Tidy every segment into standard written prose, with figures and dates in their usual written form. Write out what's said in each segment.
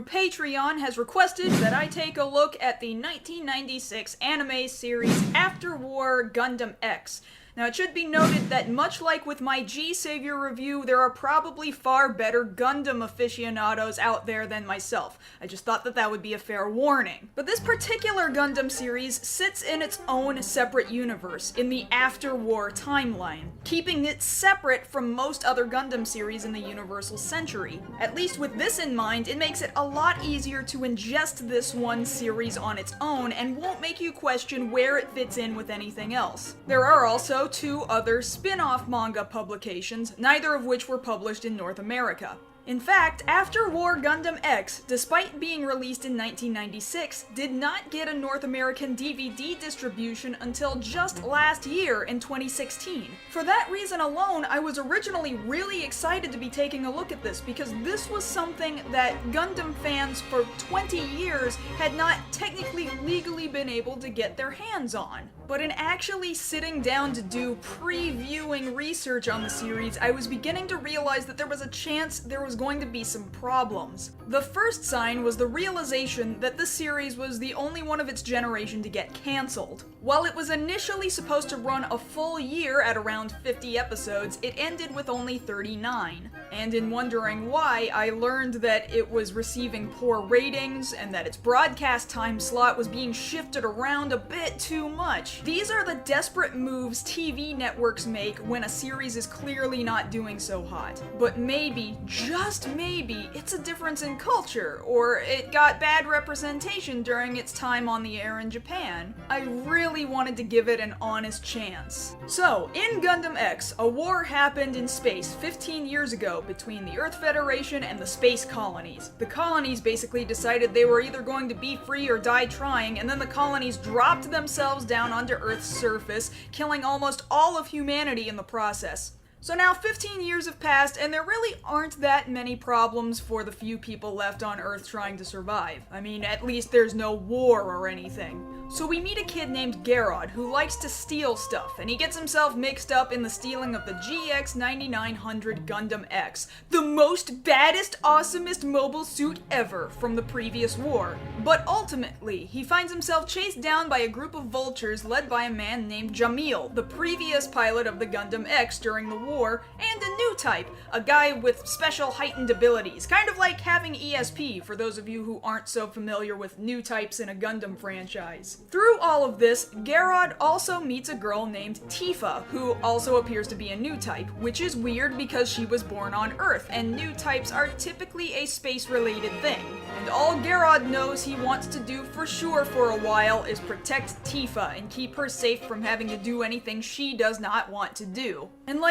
Patreon has requested that I take a look at the 1996 anime series After War Gundam X. Now, it should be noted that much like with my G-Savior review, there are probably far better Gundam aficionados out there than myself. I just thought that that would be a fair warning. But this particular Gundam series sits in its own separate universe, in the After War timeline, keeping it separate from most other Gundam series in the Universal Century. At least with this in mind, it makes it a lot easier to ingest this one series on its own, and won't make you question where it fits in with anything else. There are also two other spin-off manga publications, neither of which were published in North America. In fact, After War Gundam X, despite being released in 1996, did not get a North American DVD distribution until just last year in 2016. For that reason alone, I was originally really excited to be taking a look at this, because this was something that Gundam fans for 20 years had not technically legally been able to get their hands on. But in actually sitting down to do previewing research on the series, I was beginning to realize that there was a chance there was going to be some problems. The first sign was the realization that this series was the only one of its generation to get cancelled. While it was initially supposed to run a full year at around 50 episodes, it ended with only 39. And in wondering why, I learned that it was receiving poor ratings and that its broadcast time slot was being shifted around a bit too much. These are the desperate moves TV networks make when a series is clearly not doing so hot. But maybe, just maybe, it's a difference in culture, or it got bad representation during its time on the air in Japan. I really wanted to give it an honest chance. So, in Gundam X, a war happened in space 15 years ago between the Earth Federation and the space colonies. The colonies basically decided they were either going to be free or die trying, and then the colonies dropped themselves down onto Earth's surface, killing almost all of humanity in the process. So now 15 years have passed, and there really aren't that many problems for the few people left on Earth trying to survive. I mean, at least there's no war or anything. So we meet a kid named Garrod who likes to steal stuff, and he gets himself mixed up in the stealing of the GX9900 Gundam X, the most baddest, awesomest mobile suit ever from the previous war. But ultimately, he finds himself chased down by a group of vultures led by a man named Jamil, the previous pilot of the Gundam X during the war, and a new type, a guy with special heightened abilities, kind of like having ESP for those of you who aren't so familiar with new types in a Gundam franchise. Through all of this, Garrod also meets a girl named Tifa, who also appears to be a new type, which is weird because she was born on Earth, and new types are typically a space-related thing. And all Garrod knows he wants to do for sure for a while is protect Tifa and keep her safe from having to do anything she does not want to do. And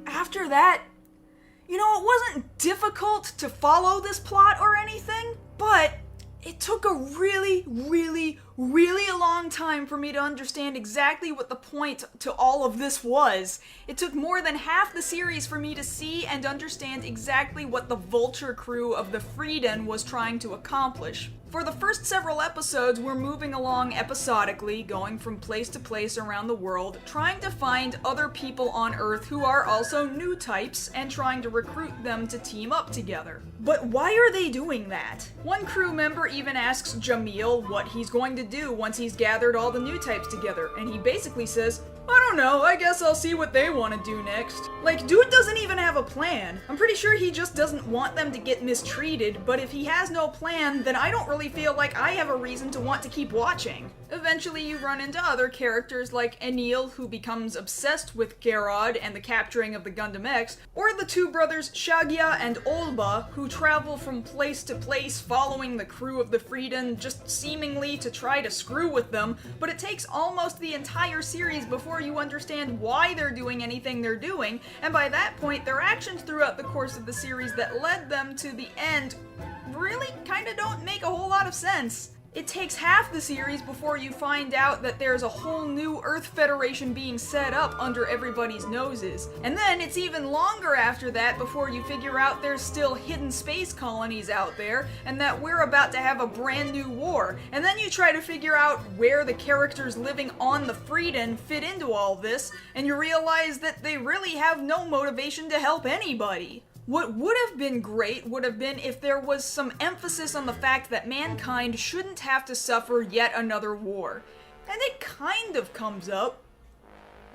after that, it wasn't difficult to follow this plot or anything, but it took a really a long time for me to understand exactly what the point to all of this was. It took more than half the series for me to see and understand exactly what the Vulture crew of the Frieden was trying to accomplish. For the first several episodes, we're moving along episodically, going from place to place around the world, trying to find other people on Earth who are also new types, and trying to recruit them to team up together. But why are they doing that? One crew member even asks Jamil what he's going to do once he's gathered all the new types together, and he basically says, I don't know, I guess I'll see what they want to do next. Dude doesn't even have a plan. I'm pretty sure he just doesn't want them to get mistreated, but if he has no plan, then I don't really feel like I have a reason to want to keep watching. Eventually you run into other characters like Enil, who becomes obsessed with Garrod and the capturing of the Gundam X, or the two brothers Shagya and Olba, who travel from place to place following the crew of the Frieden, just seemingly to try to screw with them, but it takes almost the entire series before you understand why they're doing anything they're doing, and by that point, their actions throughout the course of the series that led them to the end really kinda don't make a whole lot of sense. It takes half the series before you find out that there's a whole new Earth Federation being set up under everybody's noses. And then it's even longer after that before you figure out there's still hidden space colonies out there, and that we're about to have a brand new war. And then you try to figure out where the characters living on the Frieden fit into all this, and you realize that they really have no motivation to help anybody. What would have been great would have been if there was some emphasis on the fact that mankind shouldn't have to suffer yet another war. And it kind of comes up,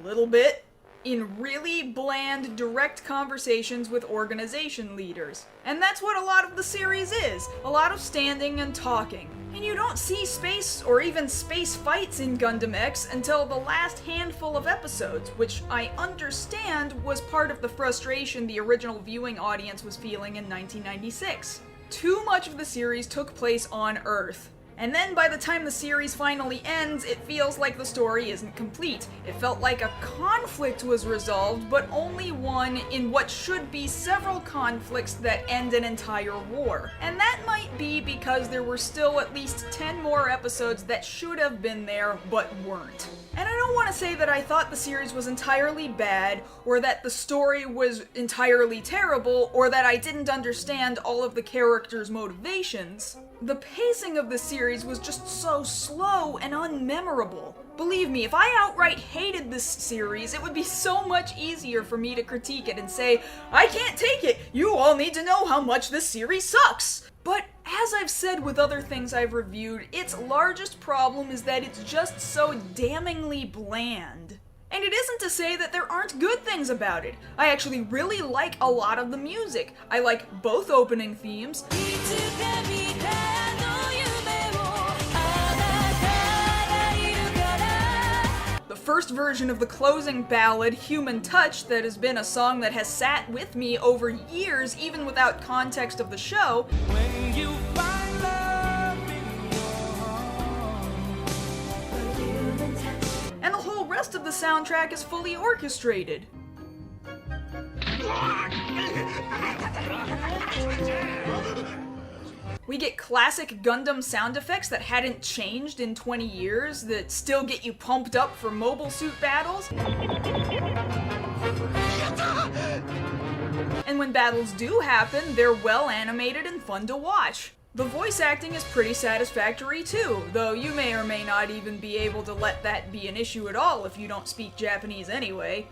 a little bit, in really bland, direct conversations with organization leaders. And that's what a lot of the series is, a lot of standing and talking. And you don't see space or even space fights in Gundam X until the last handful of episodes, which I understand was part of the frustration the original viewing audience was feeling in 1996. Too much of the series took place on Earth. And then by the time the series finally ends, it feels like the story isn't complete. It felt like a conflict was resolved, but only one in what should be several conflicts that end an entire war. And that might be because there were still at least 10 more episodes that should have been there, but weren't. And I don't want to say that I thought the series was entirely bad, or that the story was entirely terrible, or that I didn't understand all of the characters' motivations. The pacing of the series was just so slow and unmemorable. Believe me, if I outright hated this series, it would be so much easier for me to critique it and say, I can't take it! You all need to know how much this series sucks! But as I've said with other things I've reviewed, its largest problem is that it's just so damningly bland. And it isn't to say that there aren't good things about it. I actually really like a lot of the music. I like both opening themes. The first version of the closing ballad, Human Touch, that has been a song that has sat with me over years, even without context of the show. When you find love in your home. And the whole rest of the soundtrack is fully orchestrated. We get classic Gundam sound effects that hadn't changed in 20 years, that still get you pumped up for mobile suit battles. And when battles do happen, they're well animated and fun to watch. The voice acting is pretty satisfactory too, though you may or may not even be able to let that be an issue at all if you don't speak Japanese anyway.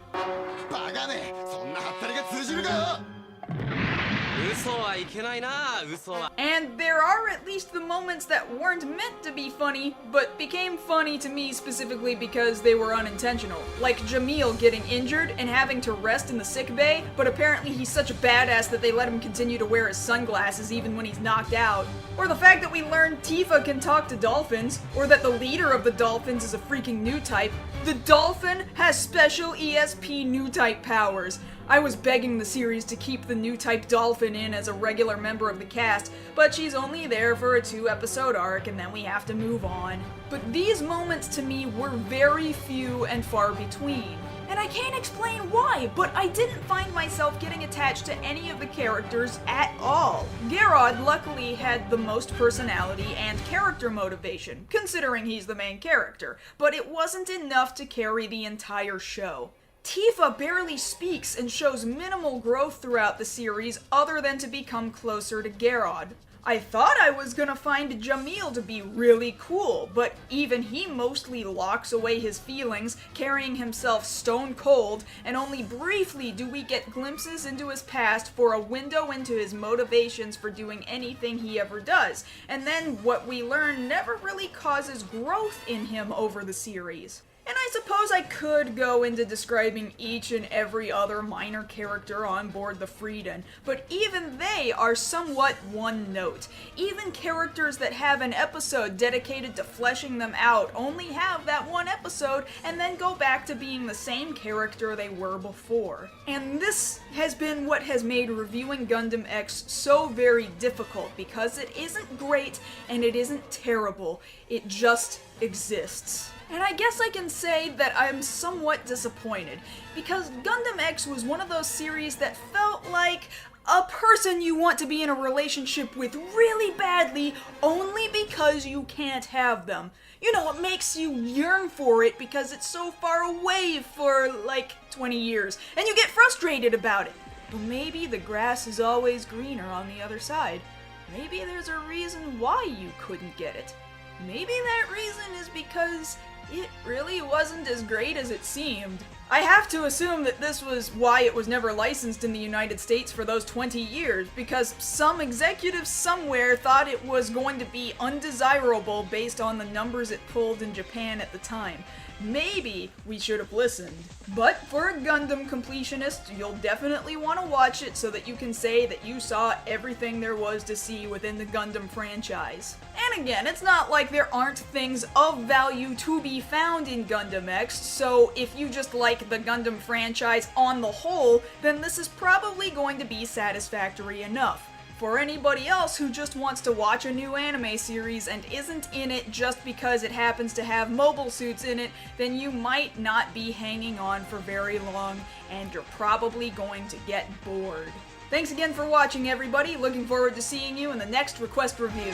And there are at least the moments that weren't meant to be funny, but became funny to me specifically because they were unintentional. Like Jamil getting injured and having to rest in the sick bay, but apparently he's such a badass that they let him continue to wear his sunglasses even when he's knocked out. Or the fact that we learned Tifa can talk to dolphins, or that the leader of the dolphins is a freaking new type. The dolphin has special ESP new type powers. I was begging the series to keep the new type dolphin in as a regular member of the cast, but she's only there for a 2-episode arc and then we have to move on. But these moments to me were very few and far between. And I can't explain why, but I didn't find myself getting attached to any of the characters at all. Garrod luckily had the most personality and character motivation, considering he's the main character, but it wasn't enough to carry the entire show. Tifa barely speaks and shows minimal growth throughout the series other than to become closer to Garrod. I thought I was gonna find Jamil to be really cool, but even he mostly locks away his feelings, carrying himself stone cold, and only briefly do we get glimpses into his past for a window into his motivations for doing anything he ever does, and then what we learn never really causes growth in him over the series. And I suppose I could go into describing each and every other minor character on board the Frieden, but even they are somewhat one note. Even characters that have an episode dedicated to fleshing them out only have that one episode and then go back to being the same character they were before. And this has been what has made reviewing Gundam X so very difficult, because it isn't great and it isn't terrible, it just exists. And I guess I can say that I'm somewhat disappointed, because Gundam X was one of those series that felt like a person you want to be in a relationship with really badly only because you can't have them. You know, it makes you yearn for it because it's so far away for like 20 years, and you get frustrated about it. But maybe the grass is always greener on the other side. Maybe there's a reason why you couldn't get it. Maybe that reason is because it really wasn't as great as it seemed. I have to assume that this was why it was never licensed in the United States for those 20 years, because some executives somewhere thought it was going to be undesirable based on the numbers it pulled in Japan at the time. Maybe we should have listened. But for a Gundam completionist, you'll definitely want to watch it so that you can say that you saw everything there was to see within the Gundam franchise. And again, it's not like there aren't things of value to be found in Gundam X, so if you just like the Gundam franchise on the whole, then this is probably going to be satisfactory enough. For anybody else who just wants to watch a new anime series and isn't in it just because it happens to have mobile suits in it, then you might not be hanging on for very long, and you're probably going to get bored. Thanks again for watching, everybody. Looking forward to seeing you in the next Request Review.